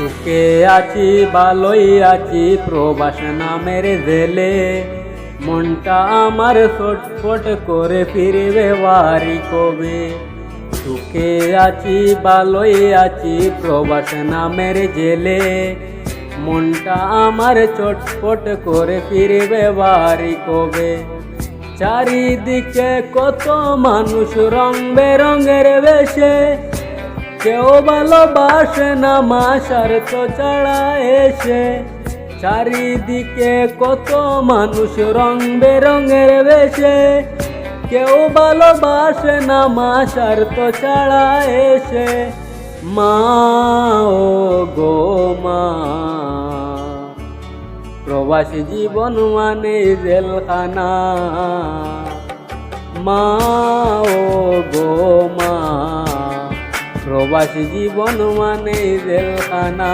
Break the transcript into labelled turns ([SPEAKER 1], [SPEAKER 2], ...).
[SPEAKER 1] সুখে আছি ভালোই আছি প্রবাস নামের জেলে, মনটা আমার ছটফট করে ফিরবে বাড়ি কবে। সুখে আছি ভালোই আছি প্রবাস নামের জেলে, মনটা আমার ছটফট করে ফিরবে বাড়ি কবে। চারিদিকে কত মানুষ রং বেরঙের বেশে, কেউ ভালোবাসে না মা স্বার্থ ছাড়া এসে। চারিদিকে কত মানুষ রং বেরঙের বেশে, কেউ ভালোবাসে না মা স্বার্থ ছাড়া এসে। মা ও গো মা, প্রবাসী জীবন মানে জেলখানা। মা ও গো মা, প্রবাসী জীবন মানে জেলখানা।